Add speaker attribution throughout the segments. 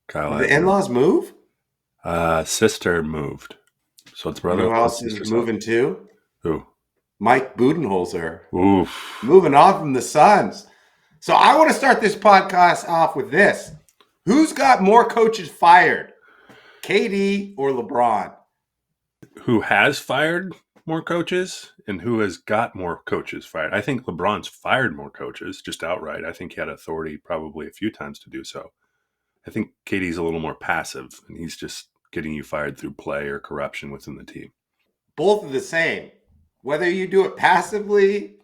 Speaker 1: Kyle
Speaker 2: Did the
Speaker 1: Edwards.
Speaker 2: in-laws move?
Speaker 1: Sister moved. So it's
Speaker 2: You know
Speaker 1: brother
Speaker 2: who
Speaker 1: plus
Speaker 2: else is
Speaker 1: sister's house.
Speaker 2: moving too?
Speaker 1: Who?
Speaker 2: Mike Budenholzer.
Speaker 1: Oof.
Speaker 2: Moving on from the Suns. So I want to start this podcast off with this. Who's got more coaches fired? KD or LeBron?
Speaker 1: Who has fired more coaches and who has got more coaches fired? I think LeBron's fired more coaches just outright. I think he had authority probably a few times to do so. I think KD's a little more passive and he's just getting you fired through play or corruption within the team.
Speaker 2: Both are the same. Whether you do it passively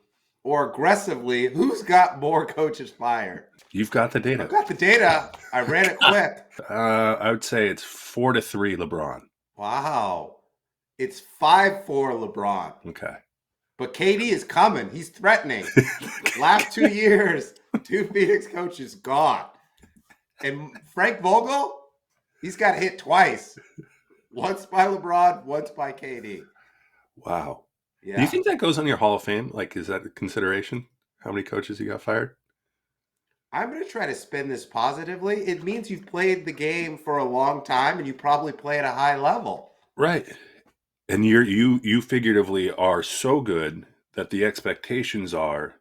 Speaker 2: or aggressively, who's got more coaches fired?
Speaker 1: You've got the
Speaker 2: I've
Speaker 1: data.
Speaker 2: got the data. I ran it quick.
Speaker 1: I would say it's 4-3 LeBron.
Speaker 2: Wow. It's 5-4 LeBron.
Speaker 1: Okay.
Speaker 2: But KD is coming. He's threatening. Last 2 years, two Phoenix coaches gone. And Frank Vogel, he's got hit twice. Once by LeBron, once by KD.
Speaker 1: Wow. Do you
Speaker 2: Yeah.
Speaker 1: think that goes on your Hall of Fame? Like, is that a consideration? How many coaches you got fired?
Speaker 2: I'm going to try to spin this positively. It means you've played the game for a long time and you probably play at a high level.
Speaker 1: Right. And you figuratively are so good that the expectations are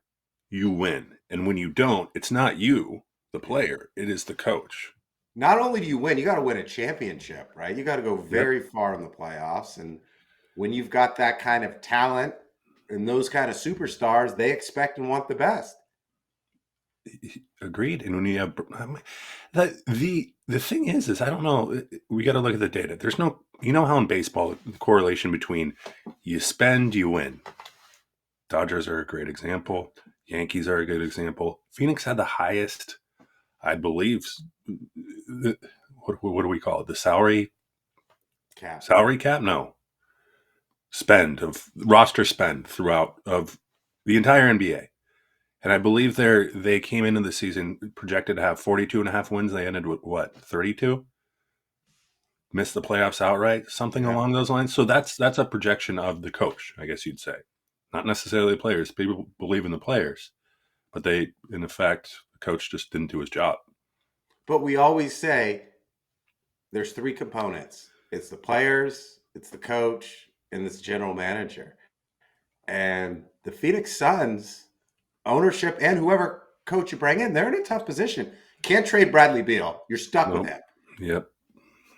Speaker 1: you win. And when you don't, it's not you, the player, it is the coach.
Speaker 2: Not only do you win, you got to win a championship, right? You got to go
Speaker 1: Yep.
Speaker 2: very far in the playoffs. And when you've got that kind of talent and those kind of superstars, they expect and want the best.
Speaker 1: Agreed. And when you have the thing is I don't know. We got to look at the data. There's no, you know how in baseball the correlation between you spend, you win. Dodgers are a great example. Yankees are a good example. Phoenix had the highest, I believe. What do we call it? The
Speaker 2: Cap.
Speaker 1: salary cap? No, spend of roster spend throughout of the entire NBA. And I believe they came into the season projected to have 42 and a half wins. They ended with what, 32? Missed the playoffs outright, something
Speaker 2: Yeah.
Speaker 1: along those lines. So that's a projection of the coach, I guess you'd say. Not necessarily the players. People believe in the players, but they, in effect, the coach just didn't do his job.
Speaker 2: But we always say there's three components. It's the players, it's the coach, and it's the general manager. And the Phoenix Suns ownership and whoever coach you bring in, they're in a tough position. Can't trade Bradley Beal. You're stuck with
Speaker 1: No.
Speaker 2: him.
Speaker 1: Yep.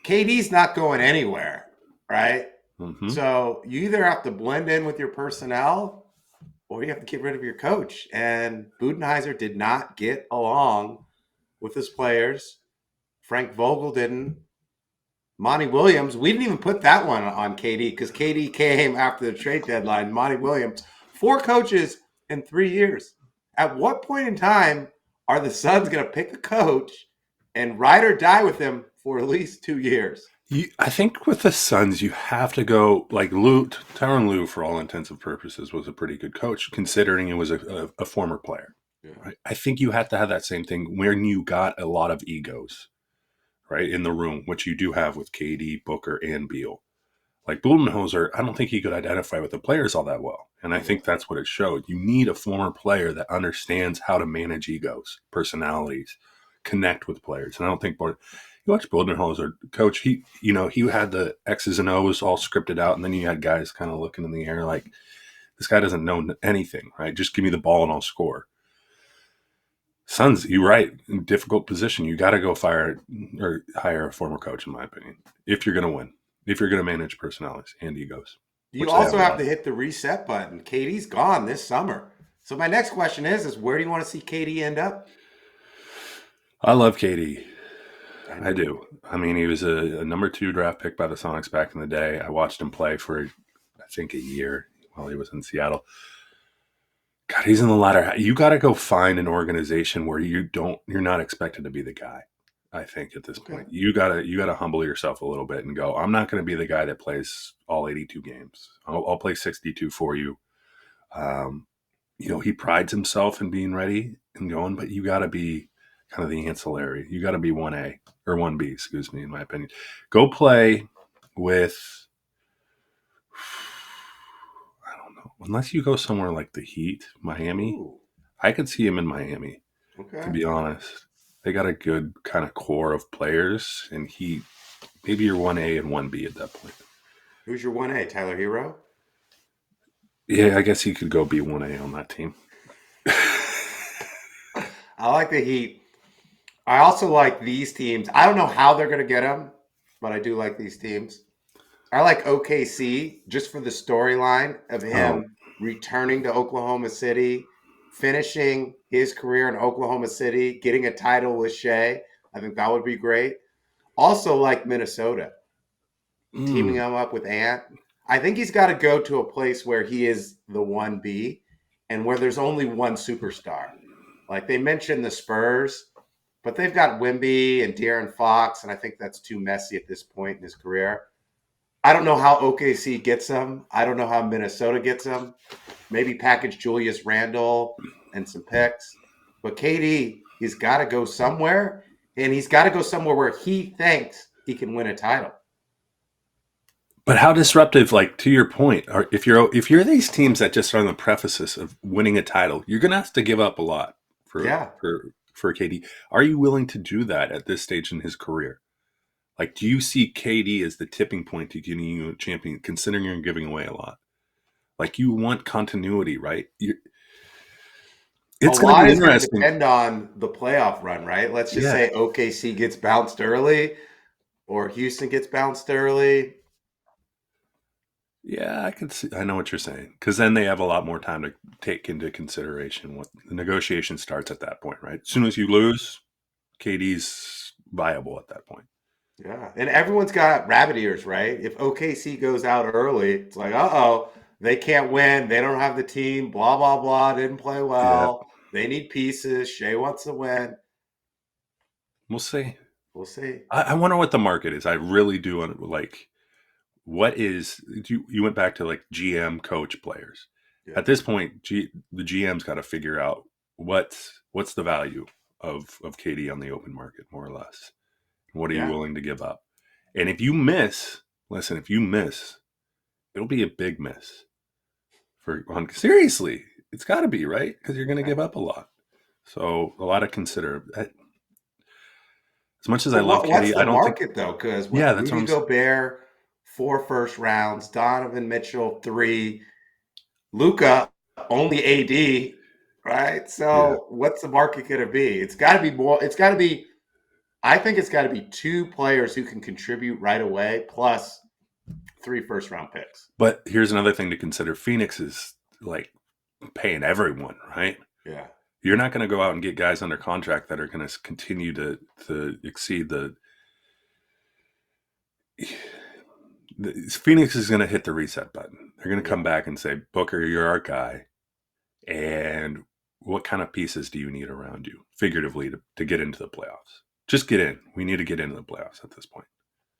Speaker 2: KD's not going anywhere, right?
Speaker 1: Mm-hmm.
Speaker 2: So you either have to blend in with your personnel or you have to get rid of your coach. And Budenholzer did not get along with his players. Frank Vogel didn't. Monty Williams, we didn't even put that one on KD because KD came after the trade deadline. Monty Williams, 4 coaches in 3 years. At what point in time are the Suns going to pick a coach and ride or die with him for at least 2 years?
Speaker 1: I think with the Suns, you have to go like Tyronn Lue, for all intents and purposes, was a pretty good coach, considering it was a former player.
Speaker 2: Yeah.
Speaker 1: Right? I think you have to have that same thing when you got a lot of egos, right, in the room, which you do have with KD, Booker, and Beal. Like Budenholzer, I don't think he could identify with the players all that well. And I think that's what it showed. You need a former player that understands how to manage egos, personalities, connect with players. And I don't think you watch Budenholzer, coach, he had the X's and O's all scripted out. And then you had guys kind of looking in the air like, this guy doesn't know anything, right? Just give me the ball and I'll score. Suns, you're right, in difficult position. You got to go fire or hire a former coach, in my opinion, if you're going to win, if you're going to manage personalities and egos,
Speaker 2: You
Speaker 1: which they have
Speaker 2: also
Speaker 1: a
Speaker 2: have
Speaker 1: lot.
Speaker 2: to hit the reset button. KD's gone this summer. So my next question is where do you want to see KD end up?
Speaker 1: I love KD.
Speaker 2: I
Speaker 1: I
Speaker 2: know you
Speaker 1: do.
Speaker 2: do.
Speaker 1: I mean, he was a number 2 draft pick by the Sonics back in the day. I watched him play for, I think, a year while he was in Seattle. God, he's in the latter. You got to go find an organization where you're not expected to be the guy. I think at this
Speaker 2: Okay.
Speaker 1: point, you gotta humble yourself a little bit and go, I'm not going to be the guy that plays all 82 games. I'll play 62 for you. Um, he prides himself in being ready and going, but you got to be kind of the ancillary. You got to be 1A or 1B, excuse me, in my opinion. Go play with, I don't know, unless you go somewhere like the Heat, Miami.
Speaker 2: Ooh,
Speaker 1: I could see him in Miami, to
Speaker 2: okay.
Speaker 1: be honest. They got a good kind of core of players, and maybe you're 1A and 1B at that point.
Speaker 2: Who's your 1A? Tyler Hero?
Speaker 1: Yeah, I guess he could go be 1A on that team.
Speaker 2: I like the Heat. I also like these teams. I don't know how they're going to get them, but I do like these teams. I like OKC just for the storyline of
Speaker 1: Oh,
Speaker 2: him returning to Oklahoma City, finishing his career in Oklahoma City, getting a title with Shea. I think that would be great. Also, like Minnesota, teaming him up with Ant. I think he's got to go to a place where he is the 1B and where there's only one superstar. Like they mentioned the Spurs, but they've got Wimby and De'Aaron Fox, and I think that's too messy at this point in his career. I don't know how OKC gets him. I don't know how Minnesota gets him. Maybe package Julius Randle and some picks. But KD, he's got to go somewhere, and he's got to go somewhere where he thinks he can win a title.
Speaker 1: but how disruptive? Like to your point, if you're these teams that just are on the prefaces of winning a title, you're gonna have to give up a lot for
Speaker 2: Yeah.
Speaker 1: for for KD. Are you willing to do that at this stage in his career? Like, do you see KD as the tipping point to getting you a champion, considering you're giving away a lot? Like, you want continuity, right?
Speaker 2: A
Speaker 1: It's going to
Speaker 2: lot
Speaker 1: be
Speaker 2: is going to
Speaker 1: interesting.
Speaker 2: depend on the playoff run, right? Let's just
Speaker 1: Yeah.
Speaker 2: say OKC gets bounced early or Houston gets bounced early.
Speaker 1: Yeah, I can see. I know what you're saying. Because then they have a lot more time to take into consideration what the negotiation starts at that point, right? As soon as you lose, KD's viable at that point.
Speaker 2: Yeah. And everyone's got rabbit ears, right? If OKC goes out early, it's like, uh-oh, they can't win. They don't have the team, blah, blah, blah. Didn't play
Speaker 1: Yeah,
Speaker 2: well. They need pieces. Shea wants to win.
Speaker 1: we'll see.
Speaker 2: We'll see.
Speaker 1: I wonder what the market is. I really do want to, like, what is, you went back to like GM coach players.
Speaker 2: Yeah.
Speaker 1: At this point, the GM's got to figure out what's the value of KD on the open market, more or less. What are you
Speaker 2: Yeah.
Speaker 1: willing to give up? And if you miss, listen, if you miss, it'll be a big miss. Seriously, it's got to be, right, because you're going to
Speaker 2: Yeah.
Speaker 1: give up a lot. So a lot to consider. As much as I
Speaker 2: But
Speaker 1: love
Speaker 2: what's
Speaker 1: KD,
Speaker 2: the
Speaker 1: I don't think.
Speaker 2: market, though? Because
Speaker 1: Yeah,
Speaker 2: what
Speaker 1: that's what
Speaker 2: Rudy
Speaker 1: I'm saying.
Speaker 2: Gobert, 4 first rounds, Donovan Mitchell, 3, Luca, only AD, right?
Speaker 1: Yeah.
Speaker 2: So what's the market going to be? It's got to be more. It's got to be. I think it's got to be 2 players who can contribute right away, plus 3 first round picks.
Speaker 1: But here's another thing to consider. Phoenix is like paying everyone, right?
Speaker 2: Yeah,
Speaker 1: You're not going to go out and get guys under contract that are going to continue to exceed the Phoenix is going to hit the reset button. They're going to
Speaker 2: yeah,
Speaker 1: come back and say, Booker, you're our guy. And what kind of pieces do you need around you, figuratively, to get into the playoffs? Just get in. We need to get into the playoffs at this point.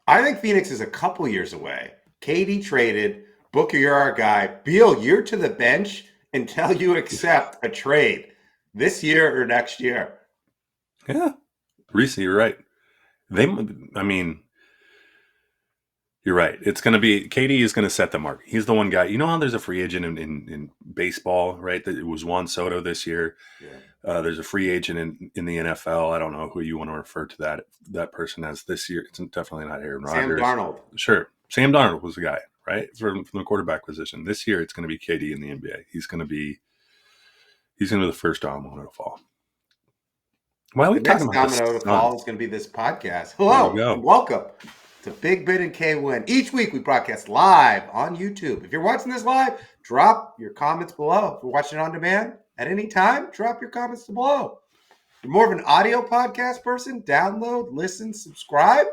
Speaker 2: I think Phoenix is a couple years away. KD traded. Booker, you're our guy. Beal, you're to the bench until you accept a trade this year or next year.
Speaker 1: Yeah. Reese, you're right. I mean, you're right. It's going to be, KD is going to set the mark. He's the one guy. You know how there's a free agent in baseball, right? That it was Juan Soto this year.
Speaker 2: Yeah.
Speaker 1: There's a free agent in the NFL. I don't know who you want to refer to that person as this year. It's definitely not Aaron
Speaker 2: Sam
Speaker 1: Rodgers.
Speaker 2: Darnold.
Speaker 1: Sure. Sam Darnold was the guy, right? From the quarterback position. This year, it's going to be KD in the NBA. He's going to be the first domino to fall. Why are we
Speaker 2: The
Speaker 1: talking
Speaker 2: next
Speaker 1: about the
Speaker 2: domino to
Speaker 1: Suns?
Speaker 2: fall is going to be this podcast.
Speaker 1: There you
Speaker 2: Hello and
Speaker 1: go.
Speaker 2: welcome to Big Ben and K Win. Each week we broadcast live on YouTube. If you're watching this live, drop your comments below. If you're watching it on demand at any time, drop your comments below. If you're more of an audio podcast person, download, listen, subscribe,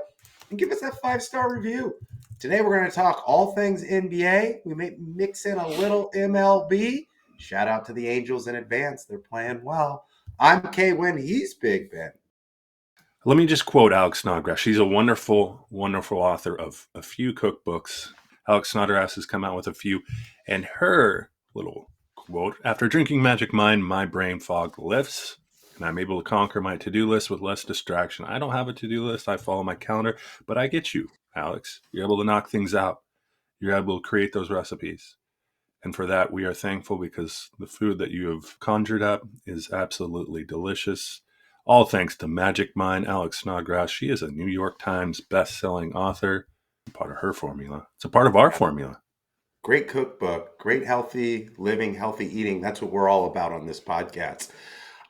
Speaker 2: and give us that 5-star review. Today we're going to talk all things NBA. We may mix in a little MLB. Shout out to the Angels in advance. They're playing well. I'm K Win. He's Big Ben.
Speaker 1: Let me just quote Alex Snodgrass. She's a wonderful, wonderful author of a few cookbooks. Alex Snodgrass has come out with a few, and her little quote: "After drinking Magic Mind, my brain fog lifts, and I'm able to conquer my to-do list with less distraction. I don't have a to-do list. I follow my calendar, but I get you, Alex. You're able to knock things out. You're able to create those recipes. And for that, we are thankful because the food that you have conjured up is absolutely delicious. All thanks to Magic Mind, Alex Snodgrass. She is a New York Times best-selling author. Part of her formula. It's a part of our formula.
Speaker 2: Great cookbook, great healthy living, healthy eating. That's what we're all about on this podcast.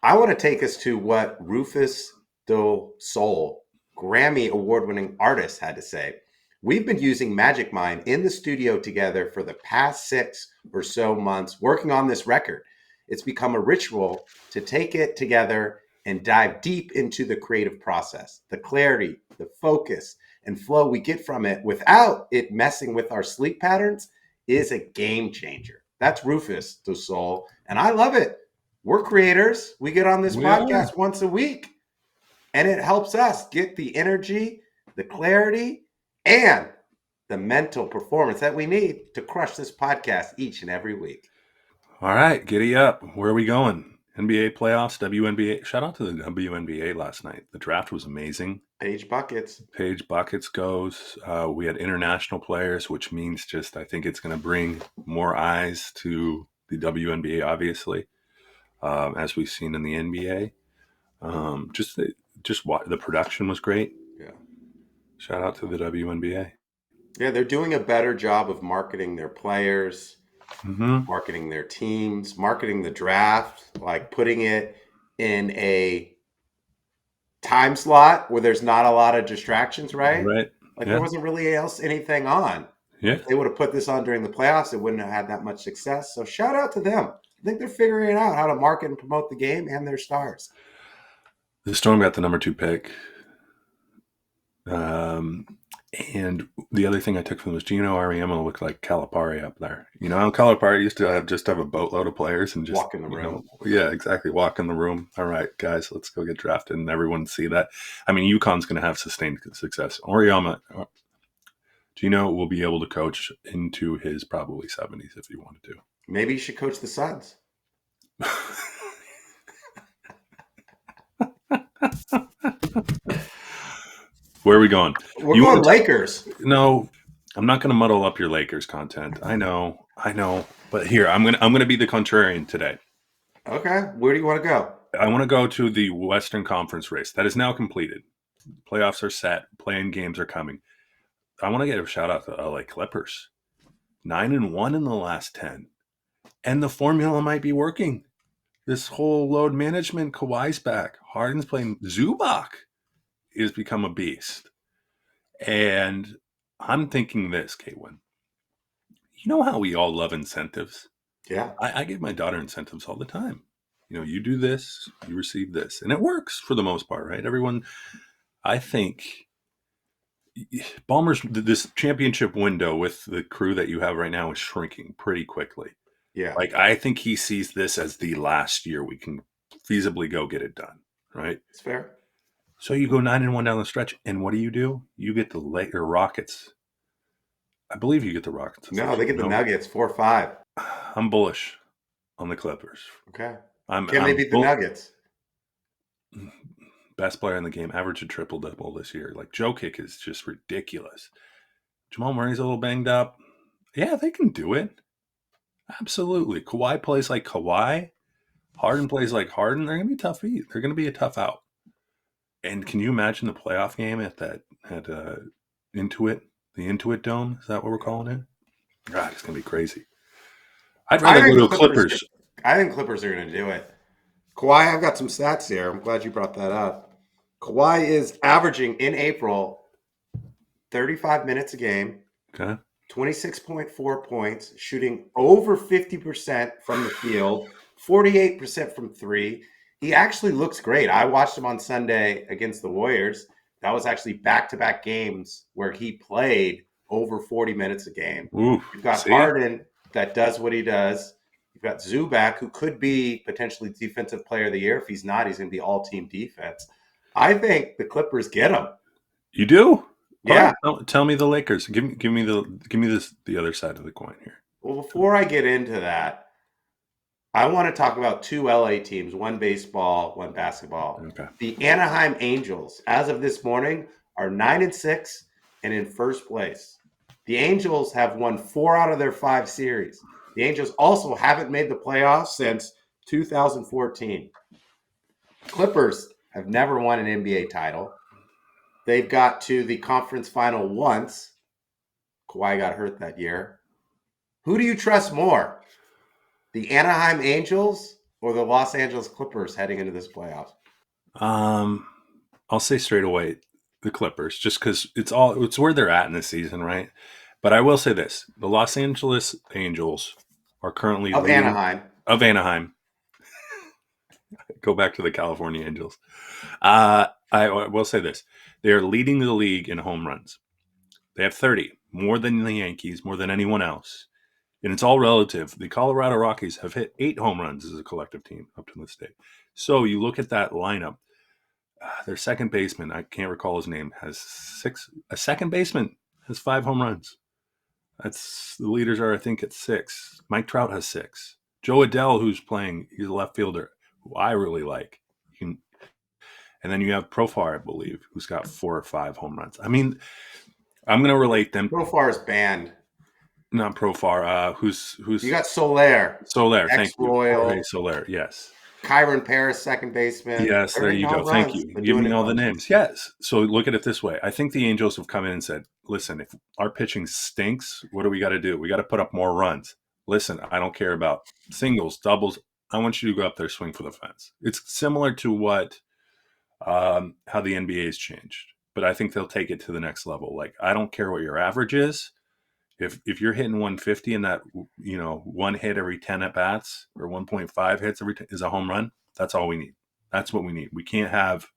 Speaker 2: I want to take us to what Rufus Do Sol, Grammy award-winning artist, had to say. We've been using Magic Mind in the studio together for the past 6 or so months working on this record. It's become a ritual to take it together and dive deep into the creative process, the clarity, the focus, and flow we get from it without it messing with our sleep patterns is a game changer. That's Rufus Du Sol, and I love it. We're creators. We get on this
Speaker 1: We are.
Speaker 2: podcast once a week, and it helps us get the energy, the clarity, and the mental performance that we need to crush this podcast each and every week.
Speaker 1: All right, giddy up. Where are we going? NBA playoffs, WNBA. Shout out to the WNBA last night. The draft was amazing.
Speaker 2: Paige Buckets.
Speaker 1: Paige Buckets goes. We had international players, which means just I think it's going to bring more eyes to the WNBA, obviously, as we've seen in the NBA. The production was great.
Speaker 2: Yeah.
Speaker 1: Shout out to the WNBA.
Speaker 2: Yeah, they're doing a better job of marketing their players,
Speaker 1: Mm-hmm.
Speaker 2: marketing their teams, marketing the draft, like putting it in a time slot where there's not a lot of distractions, right?
Speaker 1: Right.
Speaker 2: Like there
Speaker 1: Yeah.
Speaker 2: wasn't really anything on.
Speaker 1: Yeah.
Speaker 2: If they would have put this on during the playoffs, it wouldn't have had that much success. So shout out to them. I think they're figuring out how to market and promote the game and their stars.
Speaker 1: The Storm got the number 2 pick. And the other thing I took from was Gino Ariemo looked like Calipari up there. You know how Calipari used to have a boatload of players and just
Speaker 2: Walk in the room.
Speaker 1: Yeah, exactly. Walk in the room. All right, guys, let's go get drafted, and everyone see that. I mean, UConn's going to have sustained success. Gino will be able to coach into his probably 70s if he wanted to.
Speaker 2: Maybe you should coach the Suns.
Speaker 1: Where are we going?
Speaker 2: We're going Lakers.
Speaker 1: No, I'm not going to muddle up your Lakers content. I know. But here, I'm gonna be the contrarian today.
Speaker 2: Okay, where do you want to go?
Speaker 1: I want to go to the Western Conference race that is now completed. Playoffs are set. Playing games are coming. I want to get a shout out to LA Clippers. 9-1 in the last 10, and the formula might be working. This whole load management, Kawhi's back. Harden's playing. Zubac has become a beast. And I'm thinking this, Kaywin. You know how we all love incentives?
Speaker 2: Yeah.
Speaker 1: I give my daughter incentives all the time. You know, you do this, you receive this. And it works for the most part, right? Everyone, I think this championship window with the crew that you have right now is shrinking pretty quickly.
Speaker 2: Yeah.
Speaker 1: Like, I think he sees this as the last year we can feasibly go get it done, right?
Speaker 2: It's fair.
Speaker 1: So you go 9-1 down the stretch, and what do? You get the Rockets. I believe you get the Rockets.
Speaker 2: No, they get the Nuggets 4-5.
Speaker 1: I'm bullish on the Clippers.
Speaker 2: Okay.
Speaker 1: Can
Speaker 2: they beat the Nuggets?
Speaker 1: Best player in the game, averaged a triple-double this year. Like, Jokic is just ridiculous. Jamal Murray's a little banged up. Yeah, they can do it. Absolutely. Kawhi plays like Kawhi. Harden plays like Harden. They're going to be tough eat. They're going to be a tough out. And can you imagine the playoff game at Intuit, the Intuit Dome? Is that what we're calling it? God, it's going to be crazy. I'd rather go to Clippers.
Speaker 2: I think Clippers are going to do it. Kawhi, I've got some stats here. I'm glad you brought that up. Kawhi is averaging in April 35 minutes a game.
Speaker 1: Okay.
Speaker 2: 26.4 points, shooting over 50% from the field, 48% from three. He actually looks great. I watched him on Sunday against the Warriors. That was actually back-to-back games where he played over 40 minutes a game.
Speaker 1: Ooh,
Speaker 2: you've got Harden that does what he does. You've got Zubac, who could be potentially Defensive Player of the Year. If he's not, he's going to be all-team defense. I think the Clippers get him.
Speaker 1: You do?
Speaker 2: Yeah.
Speaker 1: Right, tell me the Lakers. Give me the other side of the coin here.
Speaker 2: Well, before I get into that, I want to talk about 2 LA teams, one baseball, one basketball.
Speaker 1: Okay.
Speaker 2: The Anaheim Angels, as of this morning, are 9-6 and in first place. The Angels have won 4 out of their 5 series. The Angels also haven't made the playoffs since 2014. Clippers have never won an NBA title. They've got to the conference final once. Kawhi got hurt that year. Who do you trust more? The Anaheim Angels or the Los Angeles Clippers heading into this playoffs?
Speaker 1: Um, I'll say straight away the Clippers, just because it's where they're at in the season, right? But I will say this: the Los Angeles Angels are currently
Speaker 2: Of
Speaker 1: leading
Speaker 2: Anaheim.
Speaker 1: of Anaheim. Go back to the California Angels. I will say this: they are leading the league in home runs. They have 30, more than the Yankees, more than anyone else. And it's all relative. The Colorado Rockies have hit 8 home runs as a collective team up to this day. So you look at that lineup. Their second baseman, I can't recall his name, has 6. A second baseman has 5 home runs. That's the leaders are, I think, at 6. Mike Trout has 6. Joe Adell, who's playing, he's a left fielder, who I really like. And then you have Profar, I believe, who's got 4 or 5 home runs. I mean, I'm going to relate them.
Speaker 2: Profar is banned.
Speaker 1: Not Profar. Who's
Speaker 2: You got Soler,
Speaker 1: Soler? Thank you, Jorge
Speaker 2: ex-Royal.
Speaker 1: Soler. Yes.
Speaker 2: Kyron Paris, second baseman.
Speaker 1: Yes,
Speaker 2: They're
Speaker 1: there
Speaker 2: hitting
Speaker 1: you go.
Speaker 2: home
Speaker 1: Thank
Speaker 2: runs.
Speaker 1: you.
Speaker 2: Been
Speaker 1: Give
Speaker 2: doing
Speaker 1: me
Speaker 2: it
Speaker 1: all the
Speaker 2: bunches.
Speaker 1: names. Yes. So look at it this way. I think the Angels have come in and said, listen, if our pitching stinks, what do we got to do? We got to put up more runs. Listen, I don't care about singles, doubles. I want you to go up there, swing for the fence. It's similar to what how the NBA has changed, but I think they'll take it to the next level. Like, I don't care what your average is. If you're hitting 150 and that, one hit every 10 at bats or 1.5 hits every is a home run, that's all we need. That's what we need. We can't have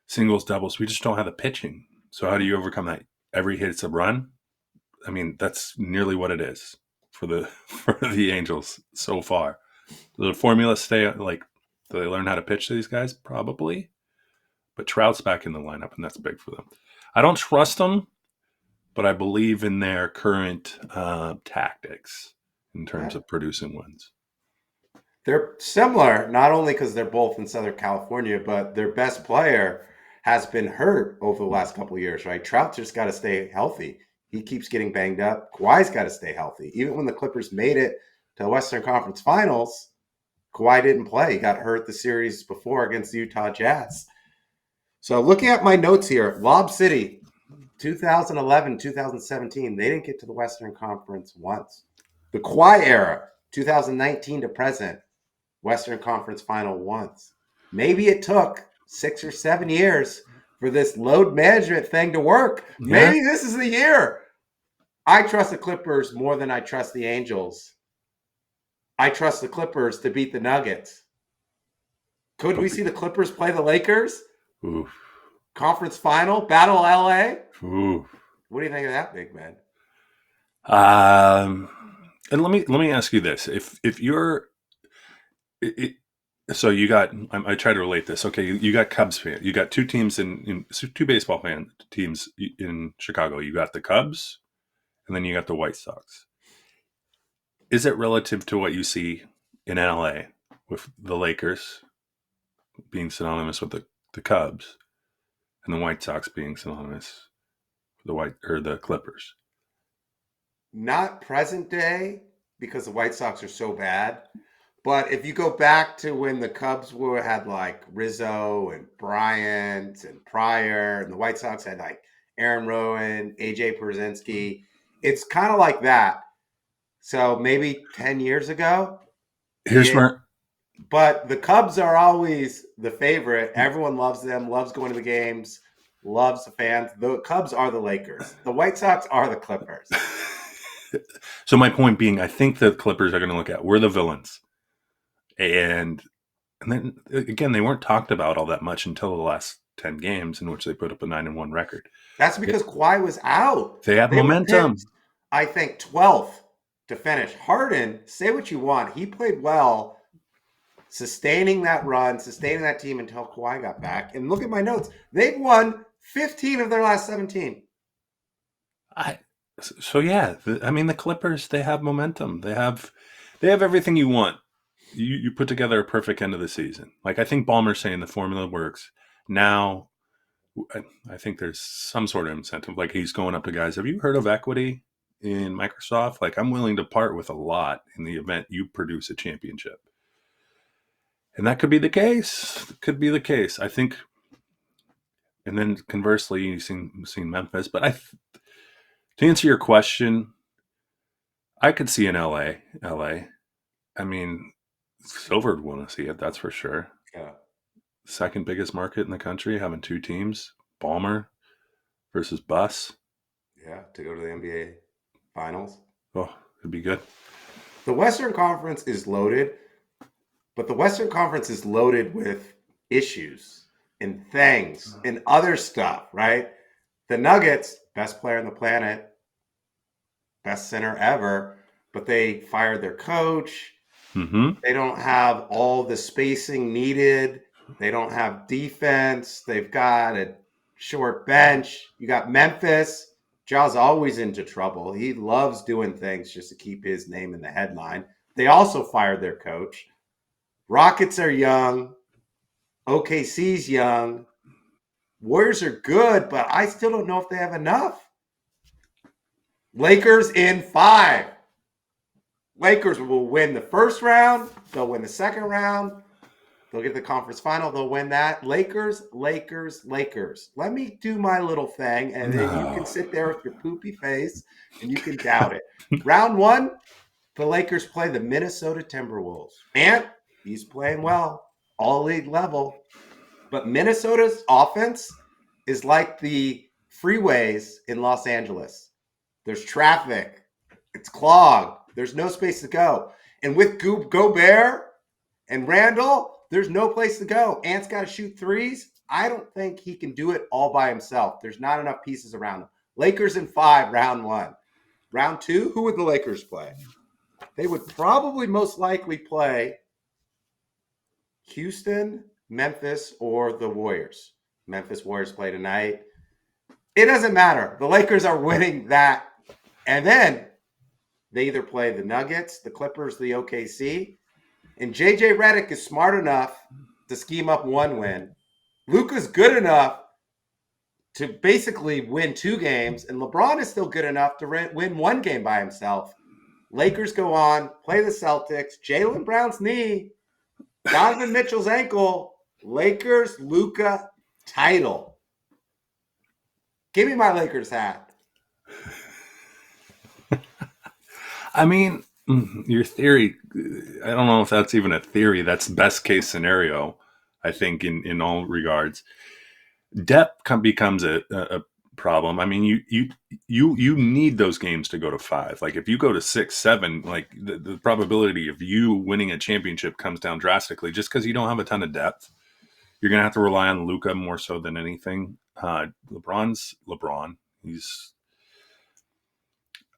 Speaker 1: singles, doubles. We just don't have the pitching. So how do you overcome that? Every hit's a run. I mean, that's nearly what it is for the for the Angels so far. Does the formula stay like? Do they learn how to pitch to these guys? Probably. But Trout's back in the lineup, and that's big for them. I don't trust them, but I believe in their current tactics in terms
Speaker 2: Yeah.
Speaker 1: of producing wins.
Speaker 2: They're similar, not only because they're both in Southern California, but their best player has been hurt over the last couple of years, right? Trout just got to stay healthy. He keeps getting banged up. Kawhi's got to stay healthy. Even when the Clippers made it to the Western Conference Finals, Kawhi didn't play. He got hurt the series before against the Utah Jazz. So looking at my notes here, Lob City, 2011, 2017, they didn't get to the Western Conference once. The Kawhi era, 2019 to present, Western Conference Final once. Maybe it took 6 or 7 years for this load management thing to work.
Speaker 1: Yeah,
Speaker 2: Maybe this is the year. I trust the Clippers more than I trust the Angels. I trust the Clippers to beat the Nuggets. Could we see the Clippers play the Lakers?
Speaker 1: oof,
Speaker 2: Conference final, Battle LA?
Speaker 1: oof.
Speaker 2: What do you think of that, big man?
Speaker 1: Um, and let me ask you this: if you're it, so you got I try to relate this. Okay, you got Cubs fan. You got two teams two baseball fan teams in Chicago. You got the Cubs, and then you got the White Sox. Is it relative to what you see in LA with the Lakers being synonymous with the Cubs and the White Sox being synonymous with the Clippers?
Speaker 2: Not present day because the White Sox are so bad. But if you go back to when the Cubs had like Rizzo and Bryant and Pryor, and the White Sox had like Aaron Rowan, AJ Pierzynski, it's kind of like that. So maybe 10 years ago,
Speaker 1: Here's
Speaker 2: it,
Speaker 1: where
Speaker 2: but the Cubs are always the favorite. Everyone loves them, loves going to the games, loves the fans. The Cubs are the Lakers. The White Sox are the Clippers.
Speaker 1: so my point being, I think the Clippers are going to look at we're the villains, and then again they weren't talked about all that much until the last 10 games in which they put up a 9-1 record.
Speaker 2: That's because Kawhi was out.
Speaker 1: They have
Speaker 2: They were
Speaker 1: momentum.
Speaker 2: picked, I think, 12th to finish. Harden, say what you want. He played well, sustaining that run, sustaining that team until Kawhi got back. And look at my notes. They've won 15 of their last 17.
Speaker 1: So yeah, I mean the Clippers, they have momentum. They have everything you want. You put together a perfect end of the season. Like I think Ballmer's saying the formula works. Now I think there's some sort of incentive. Like he's going up to guys. Have you heard of equity in Microsoft? Like I'm willing to part with a lot in the event you produce a championship. And that could be the case. Could be the case. I think. And then conversely, you've seen Memphis. But to answer your question, I could see in LA. LA. I mean, Silver would want to see it. That's for sure.
Speaker 2: Yeah.
Speaker 1: Second biggest market in the country, having two teams, Balmer versus Bus.
Speaker 2: Yeah. To go to the NBA Finals.
Speaker 1: Oh, it'd be good.
Speaker 2: The Western Conference is loaded, but the Western Conference is loaded with issues and things and other stuff, right? The Nuggets, best player on the planet, best center ever, but they fired their coach.
Speaker 1: Mm-hmm.
Speaker 2: They don't have all the spacing needed. They don't have defense. They've got a short bench. You got Memphis. Ja's always into trouble. He loves doing things just to keep his name in the headline. They also fired their coach. Rockets are young. OKC's young. Warriors are good, but I still don't know if they have enough. Lakers in 5. Lakers will win the first round. They'll win the second round. They'll get the conference final. They'll win that. Lakers, Lakers, Lakers. Let me do my little thing, and then you can
Speaker 1: No.
Speaker 2: sit there with your poopy face and you can doubt it. Round 1, the Lakers play the Minnesota Timberwolves. And he's playing well, all league level. But Minnesota's offense is like the freeways in Los Angeles. There's traffic. It's clogged. There's no space to go. And with Gobert and Randall, there's no place to go. Ant's got to shoot threes. I don't think he can do it all by himself. There's not enough pieces around him. Lakers in 5, round 1. Round 2, who would the Lakers play? They would probably most likely play Houston, Memphis, or the Warriors. Memphis Warriors play tonight. It doesn't matter. The Lakers are winning that. And then they either play the Nuggets, the Clippers, the OKC. And JJ Redick is smart enough to scheme up one win. Luka's good enough to basically win 2 games. And LeBron is still good enough to win 1 game by himself. Lakers go on, play the Celtics. Jaylen Brown's knee, Donovan Mitchell's ankle. Lakers, Luka, title. Give me my Lakers hat.
Speaker 1: I mean, your theory, I don't know if that's even a theory. That's best case scenario, I think, in all regards. Depth becomes a problem. I mean, you need those games to go to 5. Like if you go to 6, 7, like the probability of you winning a championship comes down drastically just because you don't have a ton of depth. You're gonna have to rely on Luka more so than anything. LeBron's LeBron.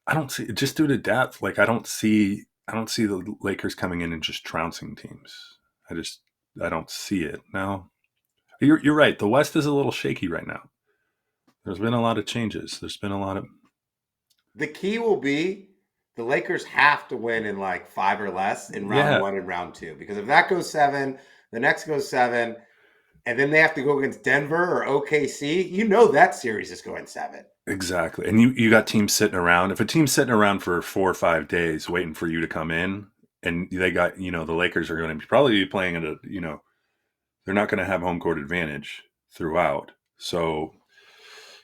Speaker 1: I don't see, just due to depth. Like I don't see the Lakers coming in and just trouncing teams. I don't see it. No, you're right. The West is a little shaky right now. There's been a lot of changes. There's been a lot of
Speaker 2: The key will be the Lakers have to win in like 5 or less in round
Speaker 1: yeah,
Speaker 2: 1 and round 2. Because if that goes 7, the next goes 7, and then they have to go against Denver or OKC, you know that series is going 7.
Speaker 1: exactly. And you got teams sitting around. If a team's sitting around for 4 or 5 days waiting for you to come in, and they got the Lakers are going to be probably playing at a they're not going to have home court advantage throughout. So,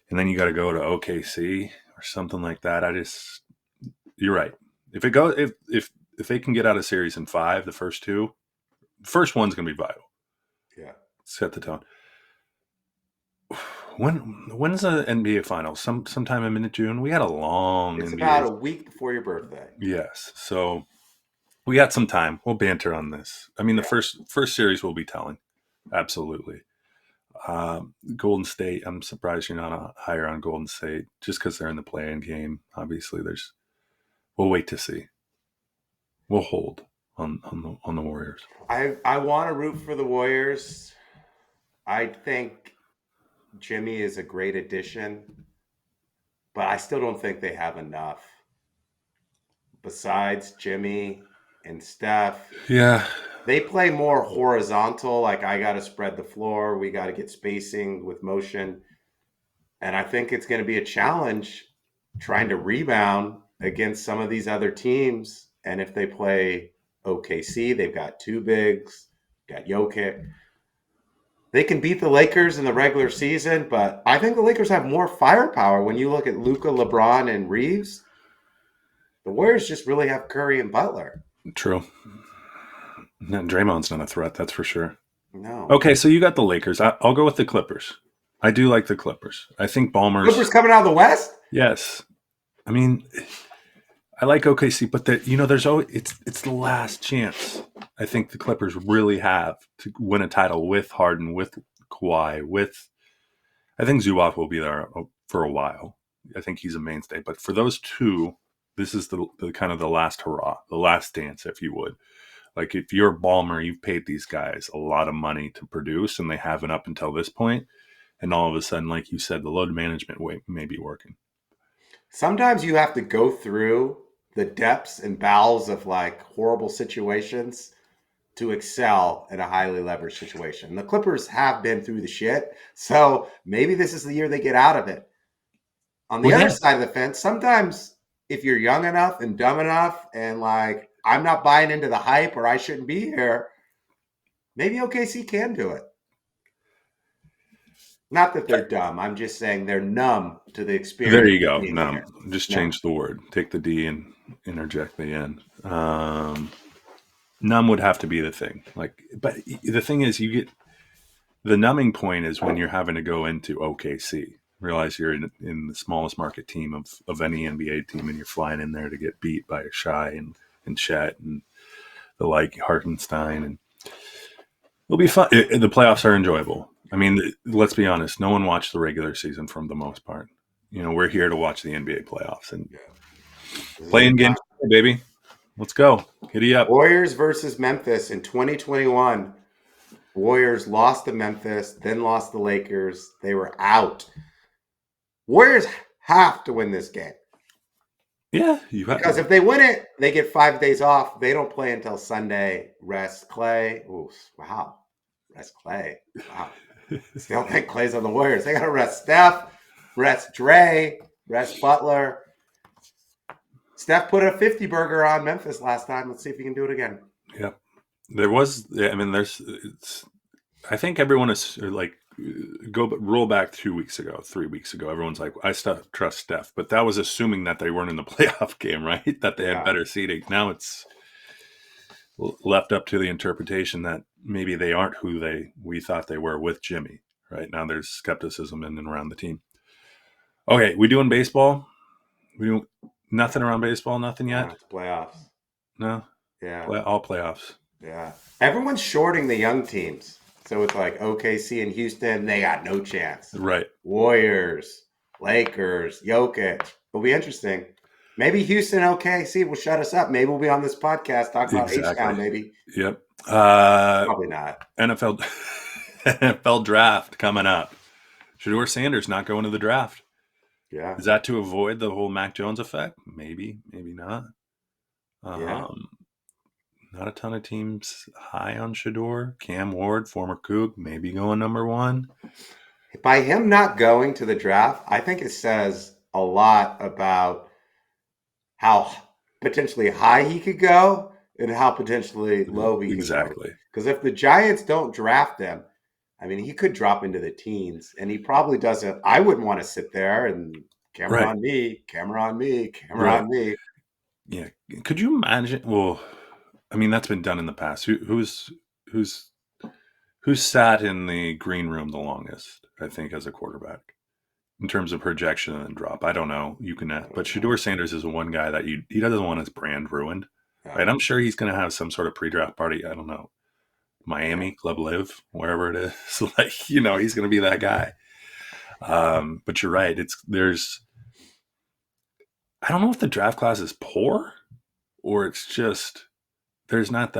Speaker 1: and then you got to go to OKC or something like that. You're right. If it goes, if they can get out of series in 5, the first one's going to be vital.
Speaker 2: Yeah.
Speaker 1: Set the tone. When's the NBA finals? Sometime in mid-June. We had a long
Speaker 2: It's about
Speaker 1: NBA.
Speaker 2: a week before your birthday.
Speaker 1: Yes, so we got some time. We'll banter on this. I mean, the
Speaker 2: Yeah.
Speaker 1: first series will be telling. Absolutely. Golden State. I'm surprised you're not higher on Golden State just because they're in the play-in game. Obviously, we'll wait to see. We'll hold on the Warriors.
Speaker 2: I want to root for the Warriors. I think Jimmy is a great addition, but I still don't think they have enough. Besides Jimmy and Steph,
Speaker 1: Yeah,
Speaker 2: they play more horizontal, like I got to spread the floor, we got to get spacing with motion. And I think it's going to be a challenge trying to rebound against some of these other teams. And if they play OKC, they've got 2 bigs. got Jokic. They can beat the Lakers in the regular season, but I think the Lakers have more firepower when you look at Luka, LeBron, and Reeves. The Warriors just really have Curry and Butler.
Speaker 1: True. No, Draymond's not a threat, that's for sure.
Speaker 2: No.
Speaker 1: Okay, so you got the Lakers. I'll go with the Clippers. I do like the Clippers. I think
Speaker 2: Clippers
Speaker 1: Ballmer's,
Speaker 2: coming out of the West?
Speaker 1: yes. I mean, I like OKC, but there's always it's the last chance. I think the Clippers really have to win a title with Harden, with Kawhi, with I think Zubac will be there for a while. I think he's a mainstay. But for those two, this is the kind of the last hurrah, the last dance, if you would. Like if you're Ballmer, you've paid these guys a lot of money to produce, and they haven't up until this point. And all of a sudden, like you said, the load management way may be working.
Speaker 2: Sometimes you have to go through the depths and bowels of like horrible situations to excel in a highly leveraged situation. The Clippers have been through the shit, so maybe this is the year they get out of it. On the
Speaker 1: Well,
Speaker 2: other
Speaker 1: yeah,
Speaker 2: side of the fence, sometimes if you're young enough and dumb enough and like I'm not buying into the hype or I shouldn't be here, maybe OKC can do it. Not that they're dumb. I'm just saying they're numb to the
Speaker 1: there
Speaker 2: experience
Speaker 1: you
Speaker 2: of
Speaker 1: go.
Speaker 2: being
Speaker 1: No,
Speaker 2: here.
Speaker 1: just
Speaker 2: No.
Speaker 1: change the word. Take the D and interject the N. Numb would have to be the thing. Like, but the thing is, you get the numbing point is when you're having to go into OKC. Realize you're in the smallest market team of any NBA team, and you're flying in there to get beat by Shy and Chet and the like Hartenstein, and it'll be fun. The playoffs are enjoyable. I mean, let's be honest. No one watched the regular season for the most part. We're here to watch the NBA playoffs and
Speaker 2: Yeah. This is
Speaker 1: playing
Speaker 2: the
Speaker 1: games, baby. Let's go. Giddy up.
Speaker 2: Warriors versus Memphis in 2021. Warriors lost to Memphis, then lost to Lakers. They were out. Warriors have to win this game
Speaker 1: Yeah,
Speaker 2: because if they win it, they get 5 days off. They don't play until Sunday. Rest Clay. Ooh, wow. Rest Clay. Wow. Still think Clay's on the Warriors. They got to rest Steph, rest Dre, rest Butler. Steph put a 50 burger on Memphis last time. Let's see if he can do it again.
Speaker 1: yeah. There was. I mean, I think everyone is like roll back 2 weeks ago, 3 weeks ago. Everyone's like, I trust Steph, but that was assuming that they weren't in the playoff game, right? That they had
Speaker 2: Yeah.
Speaker 1: better seating. Now it's left up to the interpretation that maybe they aren't who we thought they were with Jimmy. Right now, there's skepticism in and around the team. Okay, we doing baseball? We doing nothing around baseball? Nothing yet?
Speaker 2: It's playoffs.
Speaker 1: No,
Speaker 2: Yeah.
Speaker 1: all playoffs.
Speaker 2: Yeah. Everyone's shorting the young teams. So it's like OKC and Houston, they got no chance.
Speaker 1: Right.
Speaker 2: Warriors, Lakers, Jokic. It'll be interesting. Maybe Houston OKC will shut us up. Maybe we'll be on this podcast talking about
Speaker 1: Exactly.
Speaker 2: H-Town, maybe.
Speaker 1: Yep.
Speaker 2: Probably not.
Speaker 1: NFL NFL draft coming up. Shador Sanders not going to the draft.
Speaker 2: Yeah.
Speaker 1: Is that to avoid the whole Mac Jones effect? Maybe, maybe not.
Speaker 2: Yeah.
Speaker 1: Um, Not a ton of teams high on Shador. Cam Ward, former Coug, maybe going number one.
Speaker 2: By him not going to the draft, I think it says a lot about how potentially high he could go and how potentially low he could go.
Speaker 1: Exactly.
Speaker 2: Because if the Giants don't draft him, I mean, he could drop into the teens, and he probably doesn't. I wouldn't want to sit there and camera
Speaker 1: Right.
Speaker 2: on me, camera on me, camera
Speaker 1: Right.
Speaker 2: on me.
Speaker 1: Yeah. Could you imagine? Well, I mean, that's been done in the past. Who's sat in the green room the longest? I think as a quarterback in terms of projection and drop. I don't know. You can, but Shador Sanders is the one guy that he doesn't want his brand ruined. Right. I'm sure he's going to have some sort of pre-draft party. I don't know. Miami, Club Live, wherever it is. Like, he's going to be that guy. But you're right. I don't know if the draft class is poor or it's just, there's not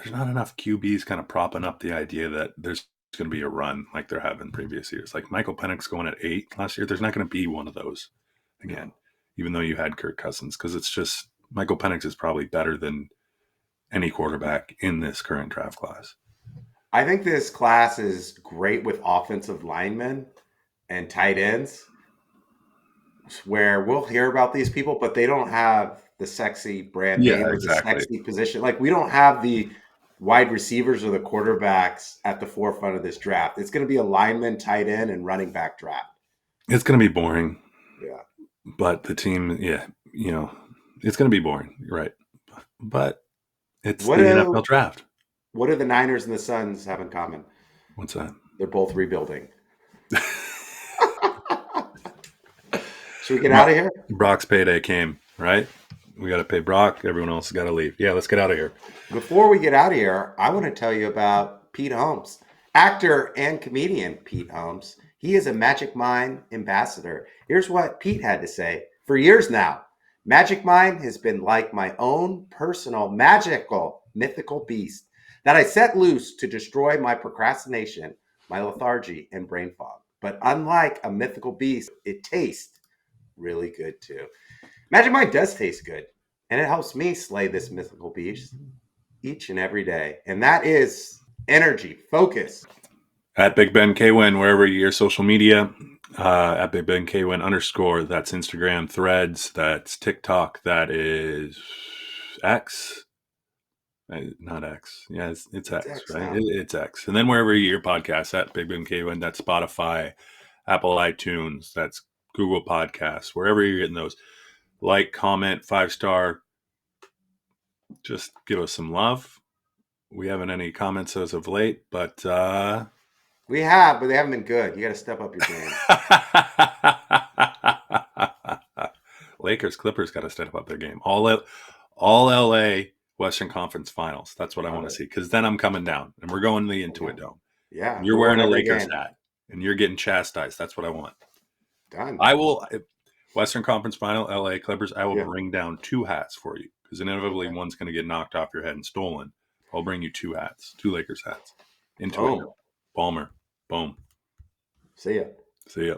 Speaker 1: enough QBs kind of propping up the idea that there's going to be a run like there have been previous years. Like Michael Penix going at 8 last year. There's not going to be one of those again, even though you had Kirk Cousins, because it's just Michael Penix is probably better than any quarterback in this current draft class.
Speaker 2: I think this class is great with offensive linemen and tight ends, where we'll hear about these people, but they don't have the sexy brand name or the
Speaker 1: exactly.
Speaker 2: sexy position. Like we don't have the wide receivers or the quarterbacks at the forefront of this draft. It's going to be a lineman, tight end, and running back draft.
Speaker 1: It's going to be boring,
Speaker 2: Yeah.
Speaker 1: but the team, yeah, it's going to be boring. You're right. But it's
Speaker 2: What
Speaker 1: the NFL
Speaker 2: do
Speaker 1: draft.
Speaker 2: what do the Niners and the Suns have in common?
Speaker 1: What's that?
Speaker 2: They're both rebuilding. Should we get out of here?
Speaker 1: Brock's payday came, right? We got to pay Brock. Everyone else has got to leave. Yeah, let's get out of here.
Speaker 2: Before we get out of here, I want to tell you about Pete Holmes, actor and comedian Pete Holmes. He is a Magic Mind ambassador. Here's what Pete had to say. For years now, Magic Mind has been like my own personal magical mythical beast that I set loose to destroy my procrastination, my lethargy, and brain fog. But unlike a mythical beast, it tastes really good too. Magic Mind does taste good, and it helps me slay this mythical beast each and every day. And that is energy, focus.
Speaker 1: At Big Ben KWin, wherever your social media, at Big Ben KWin _ that's Instagram, Threads, that's TikTok, that is X. Not X. Yeah, it's X,
Speaker 2: X
Speaker 1: right?
Speaker 2: now.
Speaker 1: It's X. And then wherever you get your podcast, at Big Ben KWin, that's Spotify, Apple iTunes, that's Google Podcasts, wherever you're getting those. Like, comment, 5-star. Just give us some love. We haven't any comments as of late, but
Speaker 2: We have, but they haven't been good. You got to step up your game.
Speaker 1: Lakers, Clippers got to step up their game. All LA Western Conference Finals. That's what I want to see. Because then I'm coming down, and we're going to the Intuit Dome.
Speaker 2: Yeah,
Speaker 1: You're
Speaker 2: we're going
Speaker 1: wearing a
Speaker 2: every
Speaker 1: Lakers
Speaker 2: game.
Speaker 1: hat, and you're getting chastised. That's what I want.
Speaker 2: Done.
Speaker 1: I will. Western Conference Final, LA Clippers. I will
Speaker 2: Yeah.
Speaker 1: bring down 2 hats for you because inevitably
Speaker 2: Okay.
Speaker 1: one's going to get knocked off your head and stolen. I'll bring you 2 hats, 2 Lakers hats. Intuit
Speaker 2: Boom.
Speaker 1: Dome. Balmer. Boom.
Speaker 2: See ya.
Speaker 1: See ya.